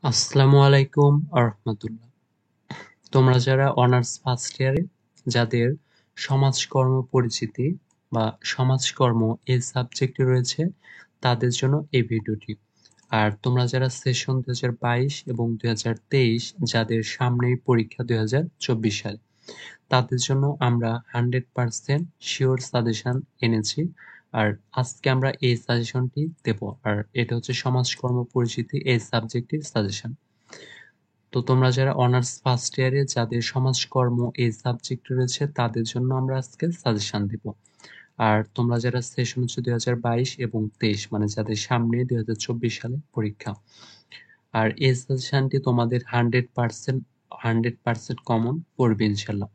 আসসালামু আলাইকুম আরহামাতুল্লাহ। তোমরা যারা অনার্স ফার্স্ট ইয়ারে যাদের সমাজকর্ম পরিচিতি বা সমাজকর্ম এই সাবজেক্টে রয়েছে তাদের জন্য এই ভিডিওটি। আর তোমরা যারা সেশন 2022 এবং 2023 যাদের সামনেই পরীক্ষা 2024 সালে তাদের জন্য আমরা 100% শিওর সাজেশন এনেছি। আর আজকে আমরা এই সাজেশনটি দেব। আর এটা হচ্ছে সমাজকর্ম পরিচিতি এই সাবজেক্টের সাজেশন। তো তোমরা যারা অনার্স ফার্স্ট ইয়ারে যাদের সমাজকর্ম এই সাবজেক্ট রয়েছে তাদের জন্য আমরা আজকে সাজেশন দিব। আর তোমরা যারা সেশন হচ্ছে 2022 এবং 23 মানে যাদের সামনে 2024 সালে পরীক্ষা, আর এই সাজেশনটি তোমাদের 100% কমন পড়বে ইনশাল্লাহ।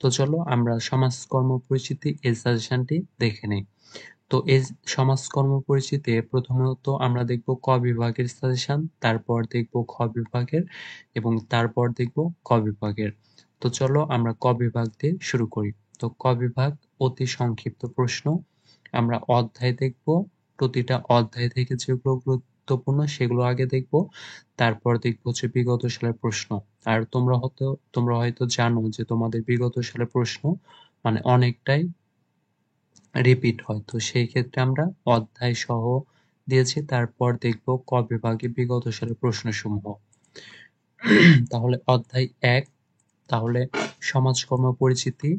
তো চলো আমরা সমাজকর্ম পরিচিতি এই সাজেশনটি দেখে নেই। তো এই সমাজকর্ম পরিচিতিতে প্রথমত আমরা দেখব ক বিভাগের সাজেশন, তারপর দেখব খ বিভাগের এবং তারপর দেখব ক বিভাগের। তো চলো আমরা ক বিভাগ দিয়ে শুরু করি। তো ক বিভাগ অতি সংক্ষিপ্ত প্রশ্ন। আমরা অধ্যায় দেখব, প্রতিটা অধ্যায় থেকে যেগুলো গুরুত্বপূর্ণ সেগুলো আগে দেখব, তারপর দেখব হচ্ছে বিগত সালের প্রশ্ন। আর তোমরা হয়তো জানো যে তোমাদের বিগত সালের প্রশ্ন মানে অনেকটাই রিপিট হয়। তো সেই ক্ষেত্রে আমরা অধ্যায় সহ দিয়েছি, তারপর দেখব ক বিভাগে বিগত সালের প্রশ্নসমূহ। তাহলে অধ্যায় 1, তাহলে সমাজকর্ম পরিচিতি।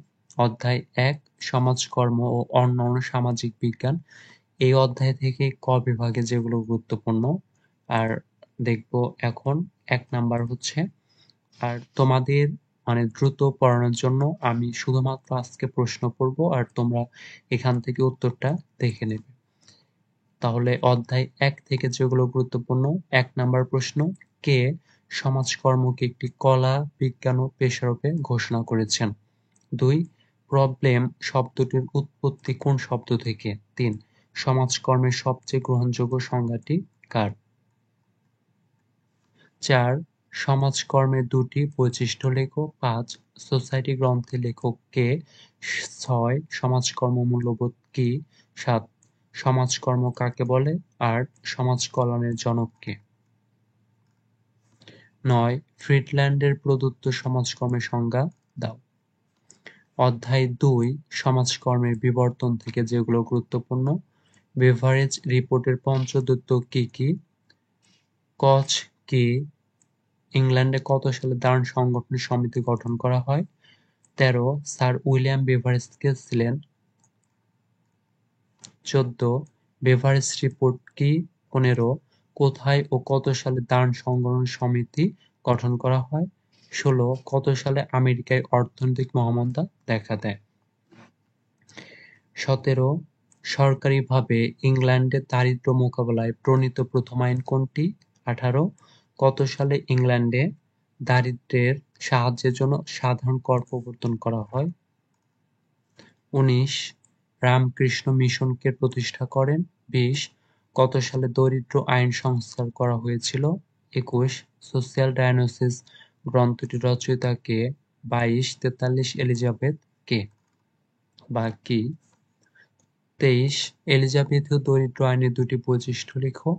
অধ্যায় 1 সমাজকর্ম ও অন্যান্য সামাজিক বিজ্ঞান। এই অধ্যায় থেকে ক বিভাগে যেগুলো গুরুত্বপূর্ণ আর দেখব এখন 1 নাম্বার হচ্ছে। আর তোমাদের মানে দ্রুত পড়ানোর জন্য আমি শুধুমাত্র আজকে প্রশ্ন পড়ব আর তোমরা এখান থেকে উত্তরটা দেখে নেবে। তাহলে অধ্যায় 1 থেকে যেগুলো গুরুত্বপূর্ণ, 1 নাম্বার প্রশ্ন, কে সমাজকর্মকে একটি কলা, বিজ্ঞান ও পেশারূপে ঘোষণা করেছেন? 2, প্রবলেম শব্দটির উৎপত্তি কোন শব্দ থেকে? 3, সমাজকর্মের সবচেয়ে গ্রহণযোগ্য সংজ্ঞাটি কার? 4, সমাজকর্মের দুটি বৈশিষ্ট্য লেখো। 5, সোসাইটি গ্রন্থের লেখক কে? 6, সমাজকর্ম মূল্যবোধ কি? 7, সমাজকর্ম কাকে বলে? 8, সমাজ কল্যাণের জনক কে? 9, ফ্রিডল্যান্ডের প্রদত্ত সমাজকর্মের সংজ্ঞা দাও। অধ্যায় 2 সমাজকর্মের বিবর্তন থেকে যেগুলো গুরুত্বপূর্ণ, বেভারেজ রিপোর্টের পঞ্চদৈত্য কি কি? কচ কি? ইংল্যান্ডে কত সালে দার্ন সংগঠনের সমিতি গঠন করা হয়? 13, স্যার উইলিয়াম বেভারেজ কে ছিলেন? 14, বেভারেজ রিপোর্ট কি? 15, কোথায় ও কত সালে দার্ন সংগঠন সমিতি গঠন করা হয়? 16, কত সালে আমেরিকায় অর্থনৈতিক মহামন্দা দেখা দেয়? 17, সরকারিভাবে ইংল্যান্ডে দারিদ্র্য মোকাবেলায় প্রণীত প্রথম আইন কোনটি? 18, কত সালে ইংল্যান্ডে দারিদ্র্যের সাহায্যের জন্য সাধারণ কর প্রবর্তন করা হয়? 19, রামকৃষ্ণ মিশন কে প্রতিষ্ঠা করেন? 20, কত সালে দরিদ্র আইন সংস্কার করা হয়েছিল? 21, সোশিয়াল ডায়াগনোসিস গ্রন্থটির রচয়িতা কে? 22, 43 এলিজাবেথ কে বা কি? 23, এলিজাবেথীয় দরিদ্র আইনের দুটি বৈশিষ্ট্য লেখো।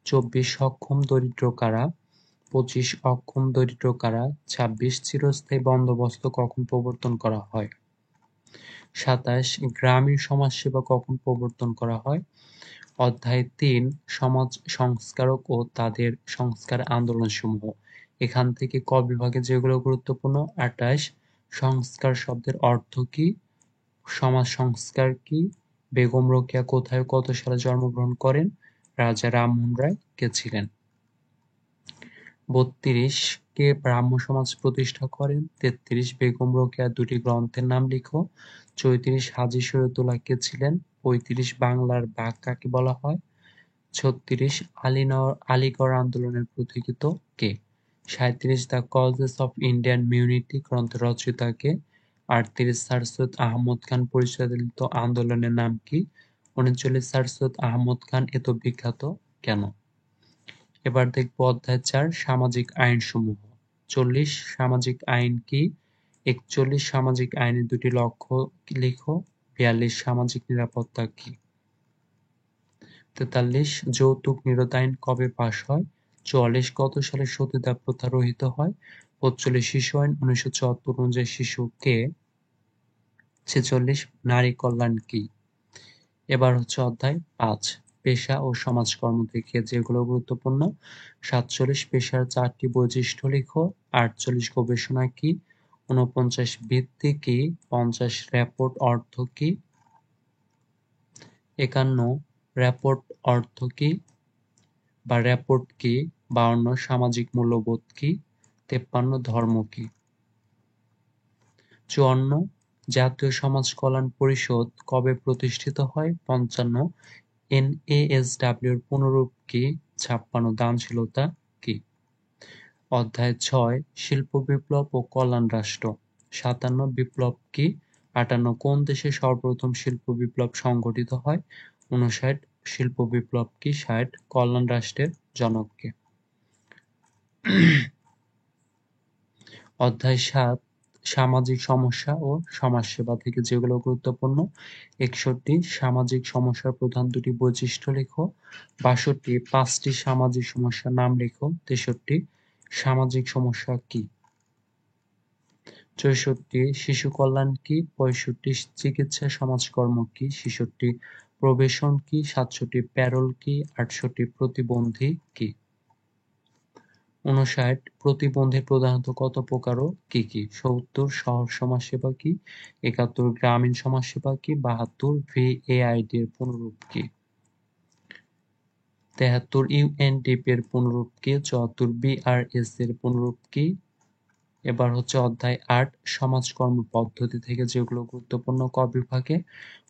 24, সক্ষম দরিদ্র কারা? 25, অক্ষম দরিদ্র কারা? 26, চিরস্থায়ী বন্দোবস্ত কখন প্রবর্তন করা হয়? 27, গ্রামীণ সমাজসেবা কখন প্রবর্তন করা হয়? অধ্যায় 3 সমাজ সংস্কারক ও তাদের সংস্কার আন্দোলনসমূহ। এখান থেকে ক বিভাগে যেগুলো গুরুত্বপূর্ণ, 28, সংস্কার শব্দের অর্থ কি? সমাজ সংস্কার কি? বেগম রোকেয়া কোথায় ও কত সালে জন্মগ্রহণ করেন? রাজা রামমোহন রায় কে ছিলেন? 32, কে ব্রাহ্ম সমাজ প্রতিষ্ঠা করেন? 33, বেগম রোকেয়ার দুটি গ্রন্থের নাম লিখো। 34, হাজী শরীয়তুল্লাহ কে ছিলেন? 35, বাংলার বাঘ কাকে বলা হয়? 36, আলীগড় আন্দোলনের পথিকৃৎ কে? 37, দ্য কজেস অফ ইন্ডিয়ান মিউনিটি গ্রন্থের রচয়িতা কে? 38, স্যার সৈয়দ আহমদ খান পরিচালিত আন্দোলনের নাম কি? 39, স্যার সৈয়দ আহমদ খান এত বিখ্যাত কেন? এবার দেখব অধ্যায় 4 সামাজিক আইনসমূহ। 40, সামাজিক আইন কি? 41, সামাজিক আইনের দুটি লক্ষ্য লিখো। 42, সামাজিক নিরাপত্তা কি? 43, যৌতুক নিরোধ আইন কবে পাস হয়? 44 কত সালে সতীদাহ প্রথা রহিত হয়? 45 শিশু আইন 1974 অনুযায়ী শিশু কে? 46 নারী কল্যাণ কি? এবার হচ্ছে অধ্যায় 5 পেশা ও সমাজকর্ম থেকে যেগুলো গুরুত্বপূর্ণ। 47 পেশার 4টি বৈশিষ্ট্য লিখো। 48 গবেষণা কি? 49 ভিত্তি কি? 50 র্যাপোর্ট অর্থ কি? 51 র্যাপোর্ট অর্থ কি বা র্যাপোর্ট কি? 52 সামাজিক মূল্যবোধ কি? 53 ধর্ম কি? 54 জাতীয় সমাজ কল্যাণ পরিষদ কবে প্রতিষ্ঠিত হয়? 55 এনএএসডব্লিউ এর পুনরূপ কি? 56 দানশীলতা কি? অধ্যায় 6 শিল্প বিপ্লব ও কল্যাণ রাষ্ট্র। 57 বিপ্লব কি? 58 কোন দেশে সর্বপ্রথম শিল্প বিপ্লব সংঘটিত হয়? 59 শিল্প বিপ্লব কি? 60 কল্যাণ রাষ্ট্রের জনক কে? অধ্যায় 7 সামাজিক সমস্যা ও সমাজসেবা থেকে যেগুলো গুরুত্বপূর্ণ। 61 সামাজিক সমস্যার প্রধান দুটি বৈশিষ্ট্য লেখো। 62 5টি সামাজিক সমস্যার নাম লেখো। 63 সামাজিক সমস্যা কি? 64 শিশু কল্যাণ কি? 65 চিকিৎসা সমাজকর্ম কি? 66 প্রবেশন কি? 67 প্যারোল কি? 68 প্রতিবন্ধী কি? 59 প্রতিবন্ধী প্রধানত কত প্রকার ও কি কি? 70 শহর সমাজসেবা কি? 71 গ্রামীণ সমাজসেবা কি? 72 ভিএআইডি এর পুনরূপ কি? 73 ইউএনডিপি এর পুনরূপ কি? 74 বিআরএস এর পুনরূপ কি? এবার হচ্ছে অধ্যায় 8 সমাজকর্ম পদ্ধতি থেকে যেগুলো গুরুত্বপূর্ণ ক বিভাগে।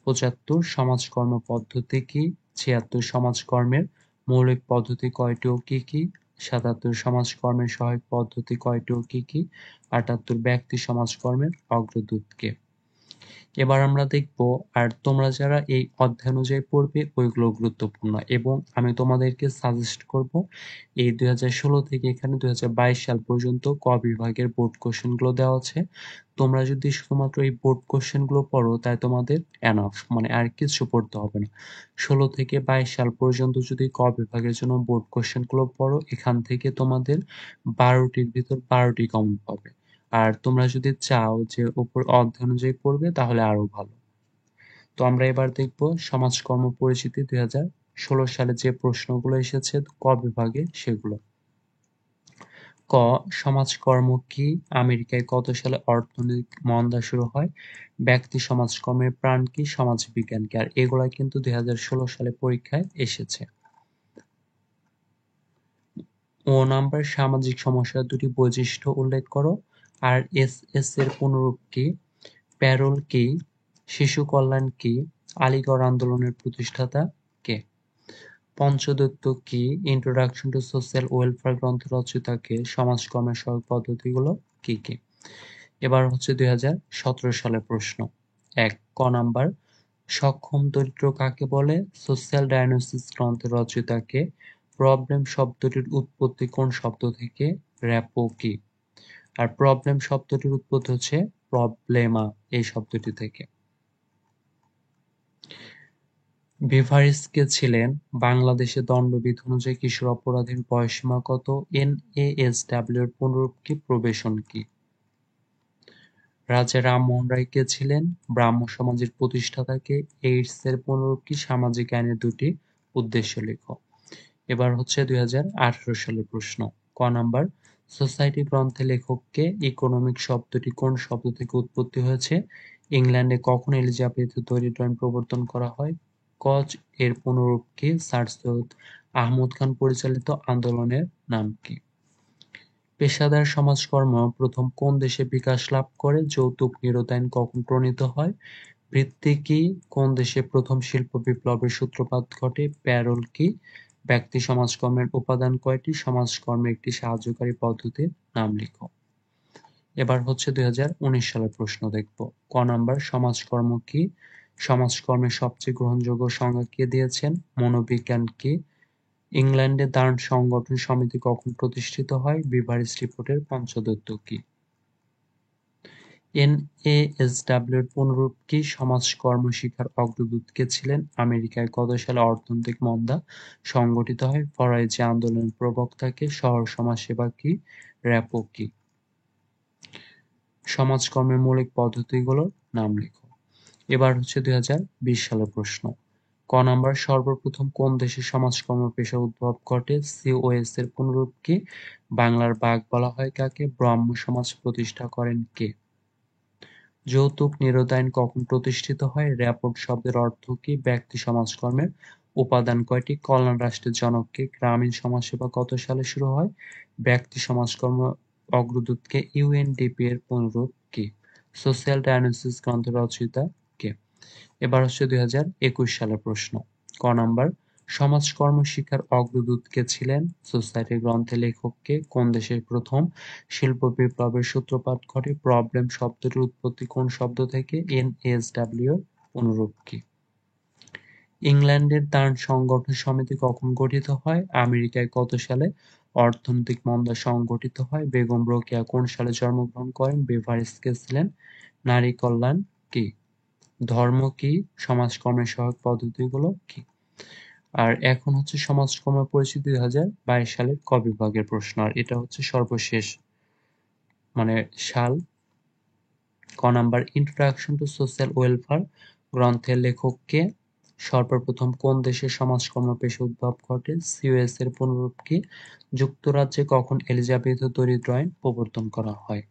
75 সমাজকর্ম পদ্ধতি কি? 76 সমাজকর্মের মৌলিক পদ্ধতি কয়টি ও কি কি? 77 সমাজকর্মের সহায়ক পদ্ধতি কয়টি ও কি কি? 78 ব্যক্তি সমাজকর্মের অগ্রদূত কে? এবার আমরা দেখব, আর তোমরা যারা এই অধ্যায় অনুযায়ী পড়বে ওইগুলো গুরুত্বপূর্ণ, এবং আমি তোমাদেরকে সাজেস্ট করব এই 2016 থেকে এখানে 2022 সাল পর্যন্ত ক বিভাগের বোর্ড কোশ্চেন গুলো দেওয়া আছে। তোমরা যদি শুধুমাত্র এই বোর্ড কোশ্চেন গুলো পড়ো তাই তোমাদের এনাফ, মানে আর কিছু পড়তে হবে না। 16 থেকে 22 সাল পর্যন্ত যদি ক বিভাগের জন্য বোর্ড কোশ্চেন গুলো পড়ো, এখান থেকে তোমাদের 12টির ভিতর 12টি কমন পাবে। আর তোমরা যদি চাও যে উপর অধ্যায় অনুযায়ী পড়বে তাহলে আরো ভালো। তো আমরা এবার দেখব সমাজকর্ম পরিচিতি 2016 সালে যে প্রশ্নগুলো এসেছে ক বিভাগে সেগুলো। ক সমাজকর্ম কি? আমেরিকায় কত সালে অর্থনৈতিক মন্দা শুরু হয়? ব্যক্তি সমাজকর্মের প্রাণ কি? সমাজবিজ্ঞান কি? আর এগুলা কিন্তু 2016 সালে পরীক্ষায় এসেছে। ও নাম্বার সামাজিক সমস্যার দুটি বৈশিষ্ট্য উল্লেখ করো। আর এস এর পুনরূপ কি? প্যারোল কি? শিশু কল্যাণ কি? আলিগড় আন্দোলনের প্রতিষ্ঠাতা কে? পঞ্চদত্ত কি? ইন্ট্রোডাকশন টু সোশ্যাল ওয়েলফেয়ার গ্রন্থ রচয়িতা কে? সমাজকর্মের সহায়ক পদ্ধতিগুলো কি কি? এবার হচ্ছে 2017 সালের প্রশ্ন। 1 ক নাম্বার সক্ষম দরিদ্র কাকে বলে? সোশ্যাল ডায়াগনোসিস গ্রন্থের রচয়িতা কে? প্রবলেম শব্দটির উৎপত্তি কোন শব্দ থেকে? র্যাপো কি? আর প্রবলেম শব্দটির উৎপত্তি হচ্ছে প্রবলেমা এই শব্দটি থেকে। বিভারিস কে ছিলেন? বাংলাদেশে দণ্ডবিধি অনুযায়ী কিশোর অপরাধীর বয়সসীমা কত? এনএএসডব্লিউ এর পুনরূপ কি? প্রবেশন কি? রাজা রামমোহন রায় কে ছিলেন? ব্রাহ্ম সমাজের প্রতিষ্ঠাতা কে? এইডস এর পুনরূপ কি? সামাজিক আইনের দুটি উদ্দেশ্য লেখো। এবার হচ্ছে 2018 সালের প্রশ্ন। ক নাম্বার সোসাইটি গ্রন্থের লেখক কে? ইকোনমিক শব্দটি কোন শব্দ থেকে উৎপত্তি হয়েছে? ইংল্যান্ডে কখন এলিজাবেথের তৈরি ড্রয়িং প্রবর্তন করা হয়? কচ এর পুনরূপ কি? স্যার সৈয়দ আহমদ খান পরিচালিত আন্দোলনের নাম কি? পেশাদার সমাজকর্ম প্রথম কোন দেশে বিকাশ লাভ করে? যৌতুক নিরোধ আইন কখন প্রণীত হয়? বৃত্তি কি? কোন দেশে প্রথম শিল্প বিপ্লবের সূত্রপাত ঘটে? প্যারোল কি? ব্যক্তি সমাজকর্মের উপাদান কয়টি? সমাজকর্মের একটি সাহায্যকারী পদ্ধতির নাম লিখো। এবার হচ্ছে 2019 সালের প্রশ্ন দেখব। ক নাম্বার সমাজকর্ম কি? সমাজকর্মের সবচেয়ে গ্রহণযোগ্য সংজ্ঞা কে দিয়েছেন? মনোবিজ্ঞান কি? ইংল্যান্ডে দান সংগঠন সমিতি কখন প্রতিষ্ঠিত হয়? বিভারিস রিপোর্টের পঞ্চদত্ত কি? NASW এর পুনরূপ কি? সমাজকর্ম শিক্ষার অগ্রদূত কে ছিলেন? আমেরিকায় কত সালে অর্থনৈতিক মন্দা সংঘটিত হয়? ফরাজি আন্দোলনের প্রবক্তা কে? শহর সমাজসেবা কি? র‍্যাপো কি? সমাজকর্মের মৌলিক পদ্ধতিগুলোর নাম লেখো। এবার হচ্ছে 2020 সালের প্রশ্ন। ক নাম্বার, সর্বপ্রথম কোন দেশে সমাজকর্ম পেশার উদ্ভব ঘটে? COS এর পুনরূপ কি? বাংলার বাঘ বলা হয় কাকে? ব্রাহ্ম সমাজ প্রতিষ্ঠা করেন কে? যৌতুক নিরোধ আইন কখন প্রতিষ্ঠিত হয়? র‍্যাপোর্ট শব্দের অর্থ কি? ব্যক্তি সমাজকর্মের উপাদান কয়টি? কল্যাণ রাষ্ট্রের জনক কে? গ্রামীণ সমাজসেবা কত সালে শুরু হয়? ব্যক্তি সমাজকর্ম অগ্রদূত কে? UNDP এর পুনরূপ কি? সোশ্যাল ডায়াগনোসিস গ্রন্থের রচয়িতা কে? এবার হচ্ছে 2021 সালের প্রশ্ন। ক নাম্বার, সমাজকর্ম শিক্ষার অগ্রদূত কে ছিলেন? সোসাইটি গ্রন্থের লেখক কে? কোন দেশের প্রথম শিল্প বিপ্লবের সূত্রপাত ঘটে? প্রবলেম শব্দটির উৎপত্তি কোন শব্দ থেকে? NASW এর অনুরূপ কি? ইংল্যান্ডের ত্রাণ সংগঠন সমিতি কখন গঠিত হয়? আমেরিকায় কত সালে অর্থনৈতিক মন্দা সংঘটিত হয়? বেগম রোকেয়া কোন সালে জন্মগ্রহণ করেন? বেভারিজ কে ছিলেন? নারী কল্যাণ কি? ধর্ম কি? সমাজকর্মের সহায়ক পদ্ধতিগুলো কি? আর এখন হচ্ছে সমাজকর্মের পরিচিতি 2022 সালের ক বিভাগের প্রশ্ন, আর এটা হচ্ছে সর্বশেষ সাল। ক number, introduction to social welfare গ্রন্থের লেখক কে? সর্বপ্রথম কোন দেশে সমাজকর্ম পেশা উদ্ভব ঘটে? COS এর পুনরূপ কি? যুক্তরাজ্যে কখন এলিজাবেথ দরিদ্র আইন প্রবর্তন করা হয়?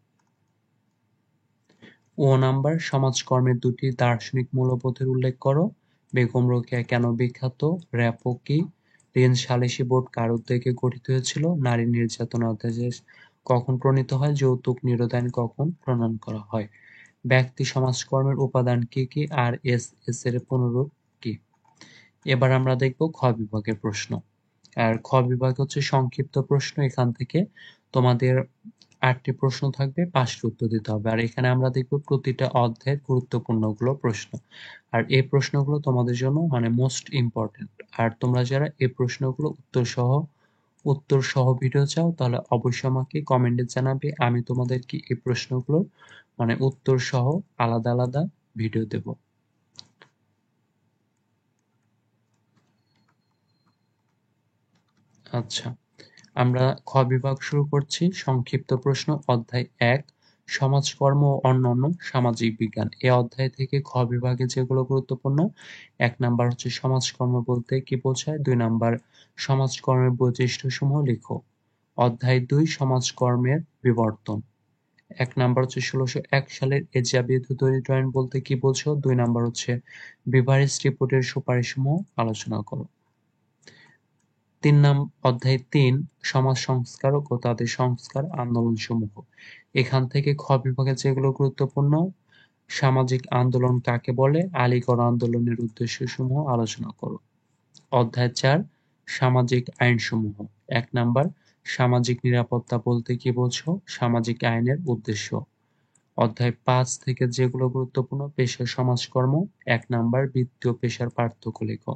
ও নাম্বার, সমাজকর্মের দুটি দার্শনিক মূল্যবোধের উল্লেখ করো। বেগম রোকেয়া কেন বিখ্যাত? র‍্যাপো কি? রেঞ্জ সালিসি বোর্ড কার উদ্যোগে গঠিত হয়েছিল? নারী নির্যাতন অধ্যাদেশ কখন প্রণীত হয়? যৌতুক নিরোধ আইন কখন প্রণয়ন করা হয়? ব্যক্তি সমাজকর্মের উপাদান কি কি? RSS এর পুনরূপ কি? এবার আমরা দেখব খ বিভাগের প্রশ্ন। আর খ বিভাগ হচ্ছে সংক্ষিপ্ত প্রশ্ন। এখান থেকে তোমাদের 8টি প্রশ্ন থাকবে, 5টি উত্তর দিতে হবে। আর এখানে আমরা দেখব প্রতিটা অধ্যায়ের গুরুত্বপূর্ণ প্রশ্ন। আর এই প্রশ্নগুলো তোমাদের জন্য মোস্ট ইম্পর্টেন্ট। আর তোমরা যারা এই প্রশ্নগুলো উত্তর সহ ভিডিও চাও, তাহলে অবশ্যই আমাকে কমেন্টে জানাবে। আমি তোমাদেরকে এই প্রশ্নগুলোর উত্তর সহ আলাদা আলাদা ভিডিও দেব। আচ্ছা, আমরা খ বিভাগ শুরু করছি। সংক্ষিপ্ত প্রশ্ন, অধ্যায় 1, সমাজকর্ম ও অন্যান্য সামাজিক বিজ্ঞান। এই অধ্যায় থেকে খ বিভাগে যেগুলো গুরুত্বপূর্ণ: 1 নাম্বার হচ্ছে সমাজকর্ম বলতে কি বোঝায়? 2 নাম্বার, সমাজকর্মের বৈশিষ্ট্যসমূহ লিখো। অধ্যায় 2, সমাজকর্মের বিবর্তন। 1 নাম্বার হচ্ছে 1601 সালের এলিজাবেথ দরিদ্র আইন বলতে কি বোঝো? 2 নাম্বার হচ্ছে বেভারিজ রিপোর্টের সুপারিশসমূহ আলোচনা করো। অধ্যায় 3, সমাজ সংস্কারক ও তাদের সংস্কার আন্দোলনসমূহ। এখান থেকে খ বিভাগে যেগুলো গুরুত্বপূর্ণ: সামাজিক আন্দোলন কাকে বলে? আলীগড় আন্দোলনের উদ্দেশ্যসমূহ আলোচনা করো। অধ্যায় 4, সামাজিক আইনসমূহ। 1 নাম্বার, সামাজিক নিরাপত্তা বলতে কি বোঝো? সামাজিক আইনের উদ্দেশ্য। অধ্যায় 5 থেকে যেগুলো গুরুত্বপূর্ণ: পেশা সমাজকর্ম। 1 নাম্বার, বৃত্তি ও পেশার পার্থক্য লেখো।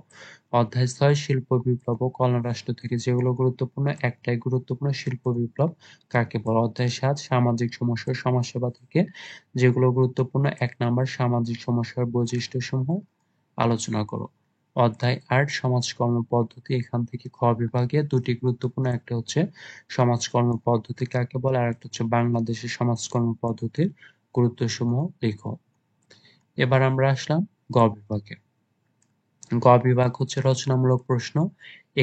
অধ্যায় 6, শিল্প বিপ্লব ও কল্যাণ রাষ্ট্র থেকে যেগুলো গুরুত্বপূর্ণ: একটাই গুরুত্বপূর্ণ, শিল্প বিপ্লব কাকে বলে? অধ্যায় 7, সামাজিক সমস্যা ও সমাজসেবা থেকে যেগুলো গুরুত্বপূর্ণ: 1 নাম্বার, সামাজিক সমস্যার বৈশিষ্ট্যসমূহ আলোচনা করো। অধ্যায় 8, সমাজকর্ম পদ্ধতি। এখান থেকে খ বিভাগে দুটি গুরুত্বপূর্ণ, একটা হচ্ছে সমাজকর্ম পদ্ধতি কাকে বলে, আর একটা হচ্ছে বাংলাদেশের সমাজকর্ম পদ্ধতির গুরুত্বসমূহ লেখো। এবার আমরা আসলাম গ বিভাগে। গ বিভাগ হচ্ছে রচনামূলক প্রশ্ন।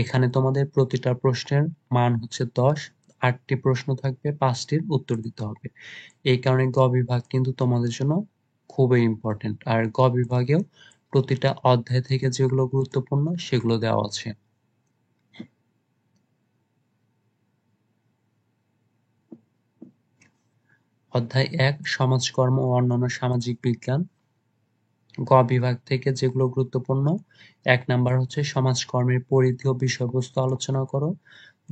এখানে তোমাদের প্রতিটা প্রশ্নের মান হচ্ছে 10। 8টি প্রশ্ন থাকবে, 5টির উত্তর দিতে হবে। এই কারণে গ বিভাগ কিন্তু তোমাদের জন্য খুবই ইম্পর্টেন্ট। আর গ বিভাগেও প্রতিটা অধ্যায় থেকে যেগুলো গুরুত্বপূর্ণ সেগুলো দেওয়া আছে। অধ্যায় 1, সমাজকর্ম ও অন্যান্য সামাজিক বিজ্ঞান। গ বিভাগ থেকে যেগুলো গুরুত্বপূর্ণ: 1 নাম্বার হচ্ছে সমাজকর্মের পরিধি ও বিষয়বস্তু আলোচনা করো।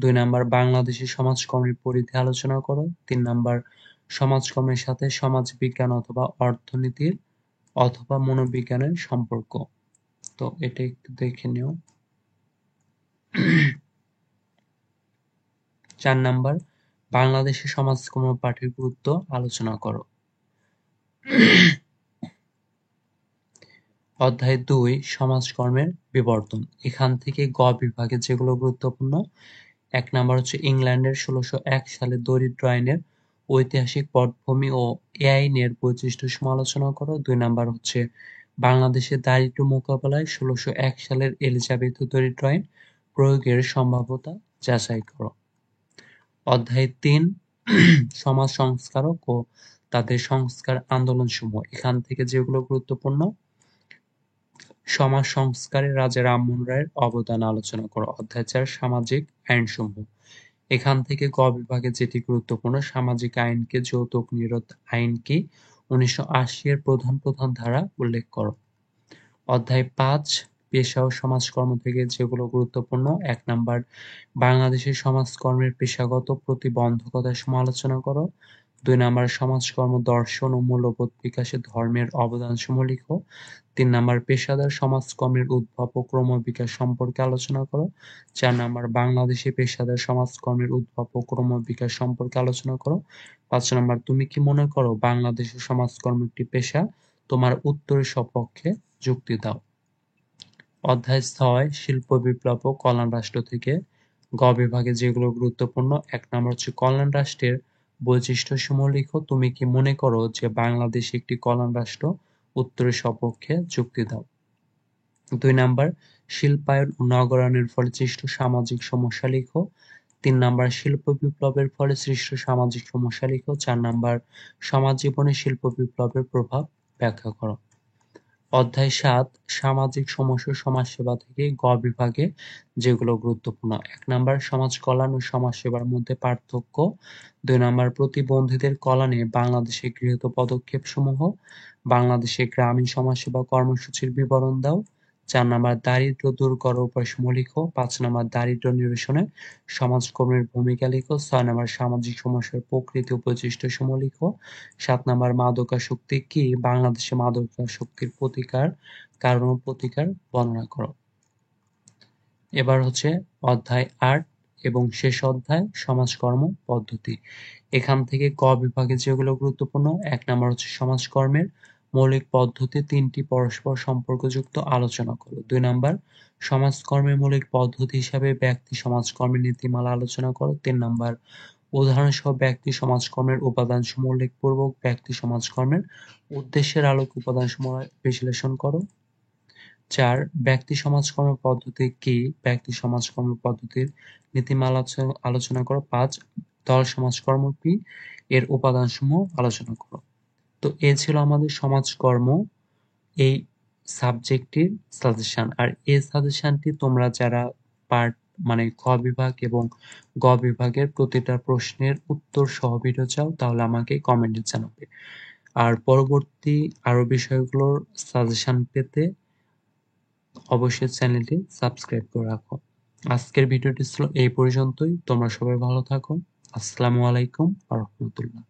2 নাম্বার, বাংলাদেশের সমাজকর্মের পরিধি আলোচনা করো। 3 নাম্বার, সমাজকর্মের সাথে সমাজবিজ্ঞান অথবা অর্থনীতির অথবা মনোবিজ্ঞানের সম্পর্ক। তো এটা একটু দেখে নিও। 4 নাম্বার, বাংলাদেশের সমাজকর্ম পাঠের গুরুত্ব আলোচনা করো। অধ্যায় ২ সমাজকর্মের বিবর্তন। এখান থেকে গ বিভাগে যেগুলো গুরুত্বপূর্ণ, ১ নাম্বার হচ্ছে ইংল্যান্ডের ১৬০১ সালে দরিদ্র আইনের ঐতিহাসিক পটভূমি ও এ আইনের বৈশিষ্ট্য সমালোচনা করো। ২ নাম্বার হচ্ছে বাংলাদেশের দারিদ্র্য মোকাবেলায় ১৬০১ সালের এলিজাবেথীয় দরিদ্র আইন প্রয়োগের সম্ভাব্যতা যাচাই করো। অধ্যায় ৩ সমাজ সংস্কারক ও তাদের সংস্কার আন্দোলনসমূহ। এখান থেকে যেগুলো গুরুত্বপূর্ণ, সমাজ সংস্কারে রাজা রামমোহন রায়ের অবদান আলোচনা করো। অধ্যায় ৪ সামাজিক আইনসমূহ। এখান থেকে গ বিভাগে যেটি গুরুত্বপূর্ণ, সামাজিক আইন কি, যৌতুক নিরোধ আইন কি, ১৯৮০ এর প্রধান প্রধান ধারা উল্লেখ করো। অধ্যায় ৫ পেশা ও সমাজকর্ম থেকে যেগুলো গুরুত্বপূর্ণ, ১ নাম্বার বাংলাদেশের সমাজকর্মের পেশাগত প্রতিবন্ধকতার সমালোচনা করো। ২ নাম্বার সমাজকর্ম দর্শন ও মূল্যবোধ বিকাশে ধর্মের অবদানসমূহ লিখো। ৩ নাম্বার পেশাদার সমাজকর্মের উদ্ভব ও ক্রমবিকাশ সম্পর্কে আলোচনা করো। ৪ নাম্বার বাংলাদেশে পেশাদার সমাজকর্মের উদ্ভব ও ক্রমবিকাশ সম্পর্কে আলোচনা করো। ৫ নাম্বার তুমি কি মনে করো বাংলাদেশের সমাজকর্ম একটি পেশা? তোমার উত্তরের সপক্ষে যুক্তি দাও। অধ্যায় ৬ শিল্প বিপ্লব ও কল্যাণ রাষ্ট্র থেকে গ বিভাগে যেগুলো গুরুত্বপূর্ণ, ১ নাম্বার হচ্ছে কল্যাণ রাষ্ট্রের বৈশিষ্ট্যসমূহ লিখো। তুমি কি মনে করো যে বাংলাদেশ একটি কল্যাণ রাষ্ট্র? উত্তরের সপক্ষে যুক্তি দাও। ২ নাম্বার শিল্পায়ন ও নগরায়নের ফলে সৃষ্ট সামাজিক সমস্যা লিখো। ৩ নাম্বার শিল্প বিপ্লবের ফলে সৃষ্ট সামাজিক সমস্যা লিখো। ৪ নাম্বার সমাজ জীবনে শিল্প বিপ্লবের প্রভাব ব্যাখ্যা করো। অধ্যায় ৭ সামাজিক সমস্যা ও সমাজসেবা থেকে গ বিভাগে যেগুলো গুরুত্বপূর্ণ, ১ নাম্বার সমাজ কল্যাণ ও সমাজসেবার মধ্যে পার্থক্য। ২ নাম্বার প্রতিবন্ধীদের কল্যাণে বাংলাদেশে গৃহীত পদক্ষেপসমূহ। বাংলাদেশে গ্রামীণ সমাজসেবা কর্মসূচির বিবরণ দাও। ৪ নাম্বার দারিদ্র্য দূর করার উপায়সমূহ লিখো। ৫ নাম্বার দারিদ্র্য নিরসনে সমাজকর্মের ভূমিকা লিখো। ৬ নাম্বার সামাজিক সমস্যার প্রকৃতি ও বৈশিষ্ট্যসমূহ লিখো। ৭ নাম্বার মাদকাসক্তি কি, বাংলাদেশে মাদকাসক্তির প্রতিকার, কারণ ও প্রতিকার বর্ণনা করো। এবার হচ্ছে অধ্যায় ৮ এবং শেষ অধ্যায় সমাজকর্ম পদ্ধতি। এখান থেকে ক বিভাগে যেগুলো গুরুত্বপূর্ণ, ১ নাম্বার হচ্ছে সমাজকর্মের মৌলিক পদ্ধতি ৩টি পরস্পর সম্পর্কযুক্ত আলোচনা করো। ২ নাম্বার সমাজকর্মের মৌলিক পদ্ধতি হিসাবে ব্যক্তি সমাজকর্মের নীতিমালা আলোচনা করো। ৩ নাম্বার উদাহরণসহ ব্যক্তি সমাজকর্মের উপাদানসমূহ উল্লেখপূর্বক ব্যক্তি সমাজকর্মের উদ্দেশ্যের আলোকে উপাদানসমূহ বিশ্লেষণ করো। ৪ ব্যক্তি সমাজকর্ম পদ্ধতি কি, ব্যক্তি সমাজকর্ম পদ্ধতির নীতিমালা আলোচনা করো। ৫ দল সমাজকর্ম কি, এর উপাদানসমূহ আলোচনা করো। তো এ ছিল আমাদের সমাজকর্ম এই সাবজেক্টটির সাজেশন। আর এই সাজেশনটি তোমরা যারা পার্ট মানে খ বিভাগ এবং গ বিভাগের প্রতিটা প্রশ্নের উত্তর সহ ভিডিও চাও তাহলে আমাকে কমেন্টে জানাবে। আর পরবর্তী আরো বিষয়গুলোর সাজেশন পেতে অবশ্যই চ্যানেলটি সাবস্ক্রাইব করে রাখো। আজকের ভিডিওটি ছিল এই পর্যন্তই। তোমরা সবাই ভালো থাকো। আসসালামু আলাইকুম ওয়া রাহমাতুল্লাহ।